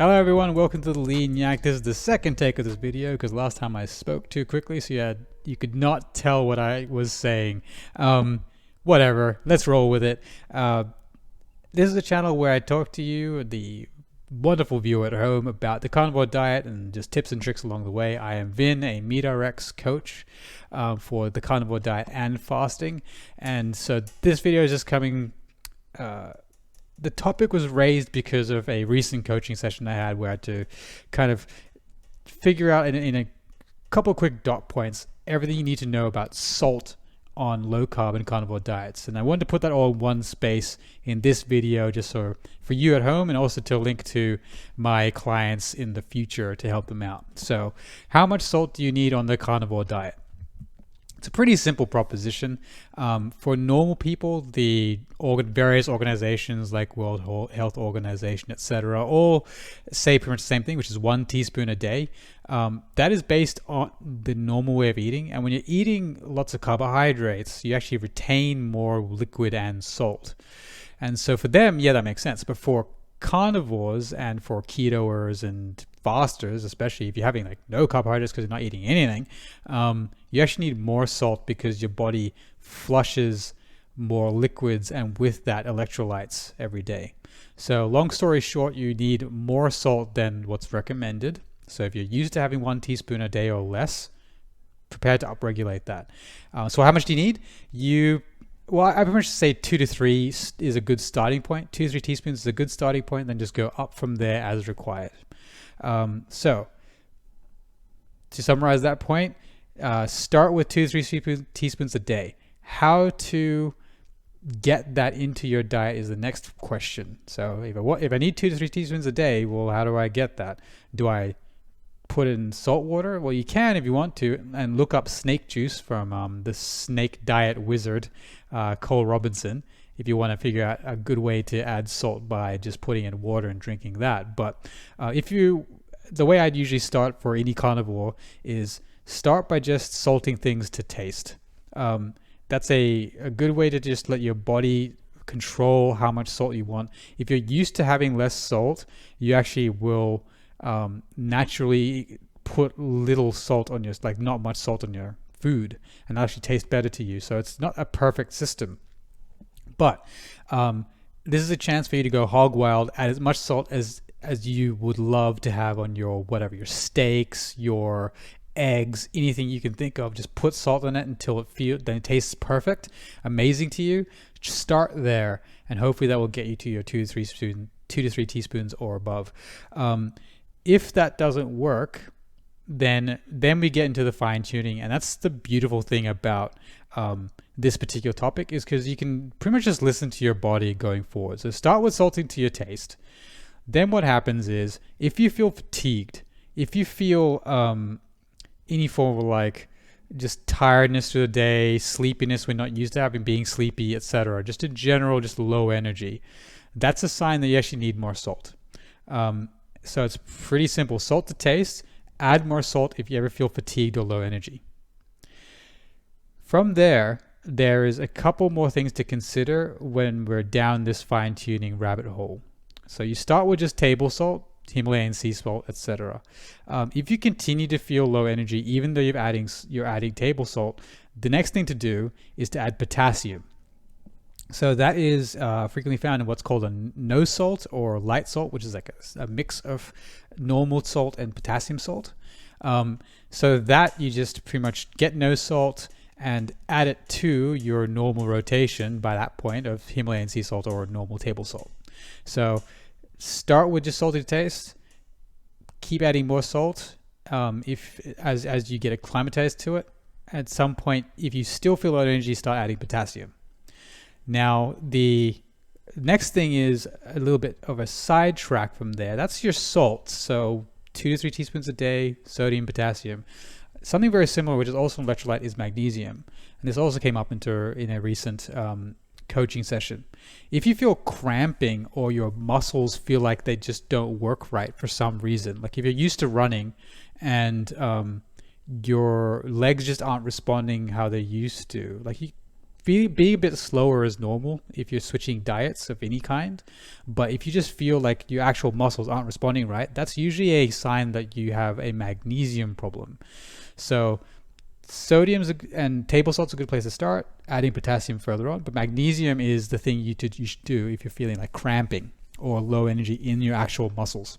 Hello everyone, welcome to the Lean Yak. This is the second take of this video because last time I spoke too quickly, so you could not tell what I was saying. Whatever, let's roll with it. This is a channel where I talk to you, the wonderful viewer at home, about the carnivore diet and just tips and tricks along the way. I am Vin, a MeatRx coach for the carnivore diet and fasting, and so this video is just coming. The topic was raised because of a recent coaching session I had where I had to kind of figure out in a couple quick dot points everything you need to know about salt on low carb and carnivore diets. And I wanted to put that all in one space in this video just so for you at home and also to link to my clients in the future to help them out. So how much salt do you need on the carnivore diet? It's a pretty simple proposition. For normal people, the various organizations like World Health Organization, etc., all say pretty much the same thing, which is 1 teaspoon a day. That is based on the normal way of eating. And when you're eating lots of carbohydrates, you actually retain more liquid and salt. And so for them, yeah, that makes sense. But for carnivores and for ketoers and fasters, especially if you're having like no carbohydrates because you're not eating anything, you actually need more salt because your body flushes more liquids and with that electrolytes every day. So long story short, you need more salt than what's recommended. So if you're used to having 1 teaspoon a day or less, prepare to upregulate that. So how much do you need? Well, I pretty much say 2 to 3 is a good starting point. 2 to 3 teaspoons is a good starting point, then just go up from there as required. So to summarize that point, start with 2 to 3 teaspoons a day. How to get that into your diet is the next question. So if I need 2 to 3 teaspoons a day, well, how do I get that? Do I put it in salt water? Well, you can if you want to, and look up snake juice from the snake diet wizard, Cole Robinson, if you want to figure out a good way to add salt by just putting in water and drinking that. But the way I'd usually start for any carnivore is start by just salting things to taste. That's a good way to just let your body control how much salt you want. If you're used to having less salt, you actually will naturally put little salt on not much salt on your food, and actually taste better to you. So it's not a perfect system, but this is a chance for you to go hog wild, add as much salt as you would love to have on your your steaks, your eggs, anything you can think of. Just put salt in it until it tastes perfect, amazing to you. Just start there, and hopefully that will get you to your 2 to 3 teaspoons or above. If that doesn't work, then we get into the fine tuning, and that's the beautiful thing about this particular topic, is because you can pretty much just listen to your body going forward. So start with salting to your taste. Then what happens is, if you feel fatigued, if you feel any form of just tiredness through the day, sleepiness we're not used to having, being sleepy, etc., just in general, just low energy, that's a sign that you actually need more salt. So it's pretty simple. Salt to taste. Add more salt if you ever feel fatigued or low energy. From there is a couple more things to consider when we're down this fine-tuning rabbit hole. So you start with just table salt, Himalayan sea salt, etc. If you continue to feel low energy, even though you're adding table salt, the next thing to do is to add potassium. So that is frequently found in what's called a no salt or light salt, which is like a mix of normal salt and potassium salt. So that you just pretty much get no salt and add it to your normal rotation by that point of Himalayan sea salt or normal table salt. So start with just salty to taste. Keep adding more salt as you get acclimatized to it. At some point, if you still feel low energy, start adding potassium. Now, the next thing is a little bit of a sidetrack from there. That's your salt. So 2 to 3 teaspoons a day, sodium, potassium. Something very similar, which is also an electrolyte, is magnesium. And this also came up in a recent coaching session. If you feel cramping or your muscles feel like they just don't work right for some reason, like if you're used to running and your legs just aren't responding how they used to, being a bit slower is normal if you're switching diets of any kind, but if you just feel like your actual muscles aren't responding right, that's usually a sign that you have a magnesium problem. So sodium's and table salt's a good place to start, adding potassium further on, but magnesium is the thing you should do if you're feeling like cramping or low energy in your actual muscles.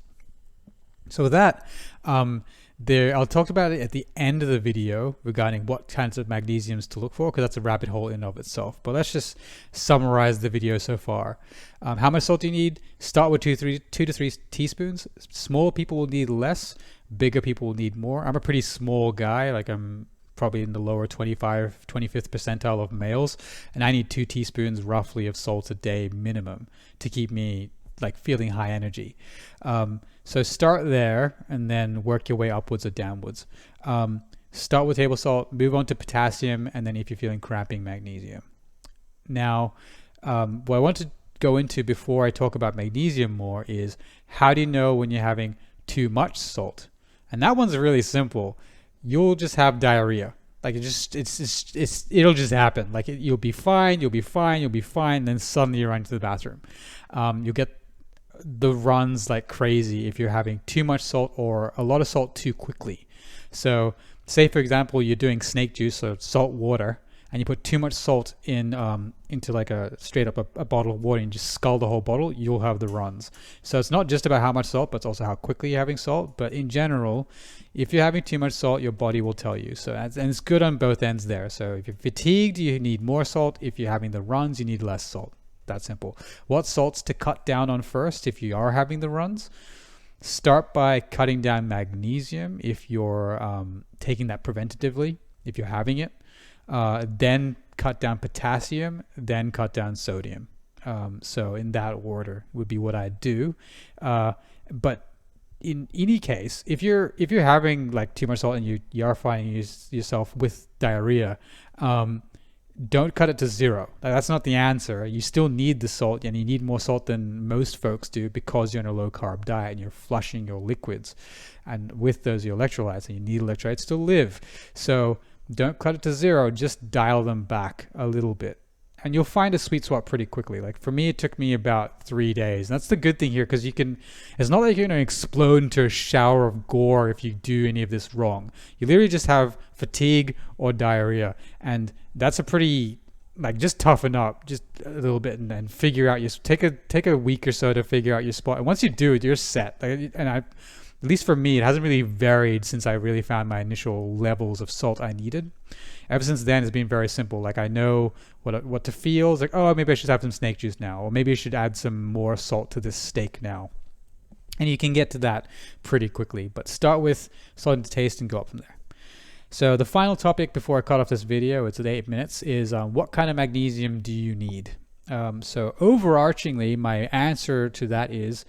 So with that, I'll talk about it at the end of the video regarding what kinds of magnesiums to look for, because that's a rabbit hole in and of itself. But let's just summarize the video so far. How much salt do you need? Start with 2 to 3 teaspoons. Small people will need less. Bigger people will need more. I'm a pretty small guy. Like I'm probably in the lower 25th percentile of males, and I need 2 teaspoons roughly of salt a day minimum to keep me like feeling high energy. So start there and then work your way upwards or downwards. Start with table salt, move on to potassium, and then if you're feeling cramping, magnesium. Now, what I want to go into before I talk about magnesium more is how do you know when you're having too much salt? And that one's really simple. You'll just have diarrhea. Like it'll just happen. Like you'll be fine. Then suddenly you run to the bathroom. You'll get the runs like crazy if you're having too much salt or a lot of salt too quickly. So say for example you're doing snake juice or salt water, and you put too much salt in into like a straight up a bottle of water and just scull the whole bottle, you'll have the runs. So it's not just about how much salt, but it's also how quickly you're having salt. But in general, if you're having too much salt, your body will tell you. So and it's good on both ends there. So if you're fatigued, you need more salt. If you're having the runs, you need less salt. That simple. What salts to cut down on first if you are having the runs? Start by cutting down magnesium if you're taking that preventatively, if you're having it. Then cut down potassium, then cut down sodium. So in that order would be what I'd do. But in any case, if you're having like too much salt and you are finding yourself with diarrhea, don't cut it to 0. That's not the answer. You still need the salt, and you need more salt than most folks do because you're on a low carb diet and you're flushing your liquids, and with those your electrolytes, and you need electrolytes to live. So don't cut it to 0, just dial them back a little bit. And you'll find a sweet spot pretty quickly. Like for me, it took me about 3 days. And that's the good thing here, because it's not like you're going to explode into a shower of gore if you do any of this wrong. You literally just have fatigue or diarrhea. And that's a pretty, like, just toughen up just a little bit and then figure out take a week or so to figure out your spot. And once you do it, you're set. At least for me, it hasn't really varied since I really found my initial levels of salt I needed. Ever since then, it's been very simple. Like I know what to feel. It's like, oh, maybe I should have some snake juice now, or maybe I should add some more salt to this steak now. And you can get to that pretty quickly. But start with salt to taste and go up from there. So the final topic before I cut off this video, it's at 8 minutes, is what kind of magnesium do you need? So overarchingly, my answer to that is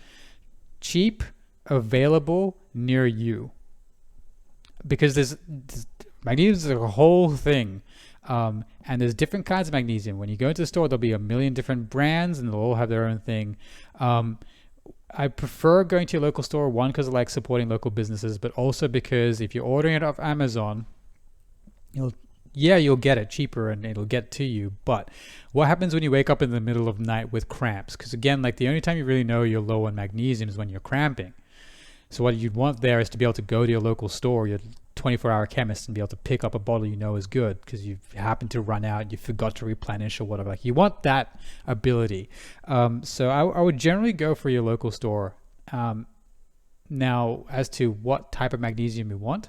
cheap, available, near you. Because there's magnesium is a whole thing, and there's different kinds of magnesium. When you go into the store, there'll be a million different brands, and they'll all have their own thing. I prefer going to your local store, one, because I like supporting local businesses, but also because if you're ordering it off Amazon, you'll get it cheaper and it'll get to you. But what happens when you wake up in the middle of the night with cramps? Because again, like the only time you really know you're low on magnesium is when you're cramping. So what you'd want there is to be able to go to your local store, your 24-hour chemist, and be able to pick up a bottle you know is good because you've happened to run out, you forgot to replenish or whatever. Like you want that ability. So I would generally go for your local store. Now, as to what type of magnesium you want,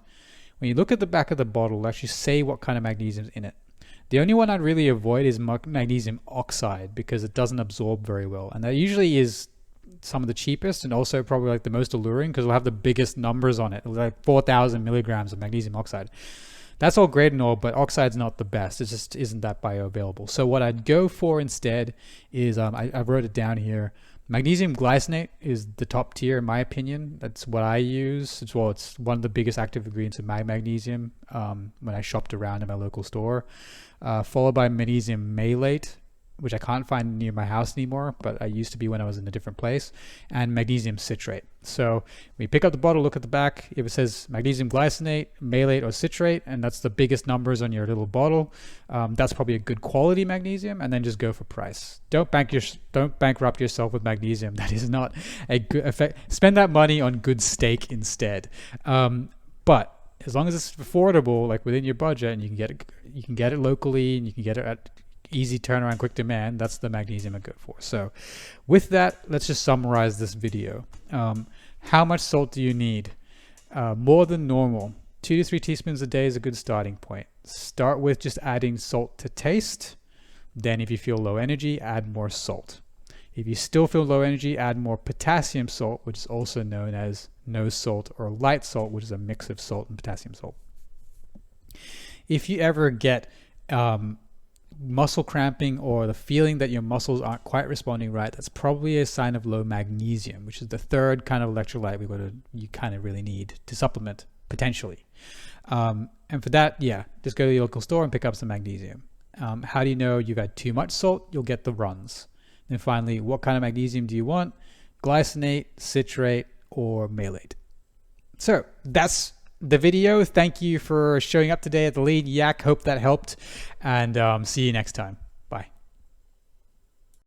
when you look at the back of the bottle, it'll actually say what kind of magnesium is in it. The only one I'd really avoid is magnesium oxide because it doesn't absorb very well. And that usually is some of the cheapest and also probably like the most alluring because it'll have the biggest numbers on it. It'll like 4,000 milligrams of magnesium oxide. That's all great and all, but oxide's not the best. It just isn't that bioavailable. So what I'd go for instead is, I wrote it down here. Magnesium glycinate is the top tier in my opinion. That's what I use. It's one of the biggest active ingredients in my magnesium when I shopped around in my local store. Followed by magnesium malate. which I can't find near my house anymore, but I used to be when I was in a different place, and magnesium citrate. So we pick up the bottle, look at the back. If it says magnesium glycinate, malate, or citrate, and that's the biggest numbers on your little bottle, that's probably a good quality magnesium, and then just go for price. Don't bankrupt yourself with magnesium. That is not a good effect. Spend that money on good steak instead. But as long as it's affordable, like within your budget, and you can get it locally, and you can get it at easy turnaround, quick demand, that's the magnesium I go for. So with that, let's just summarize this video. How much salt do you need? More than normal. 2 to 3 teaspoons a day is a good starting point. Start with just adding salt to taste. Then if you feel low energy, add more salt. If you still feel low energy, add more potassium salt, which is also known as no salt, or light salt, which is a mix of salt and potassium salt. If you ever get muscle cramping, or the feeling that your muscles aren't quite responding right, that's probably a sign of low magnesium, which is the third kind of electrolyte you kind of really need to supplement potentially. And for that, just go to the local store and pick up some magnesium. How do you know you've had too much salt? You'll get the runs. And finally, what kind of magnesium do you want? Glycinate, citrate, or malate. So that's the video. Thank you for showing up today at the Lean Yak. Hope that helped, and see you next time.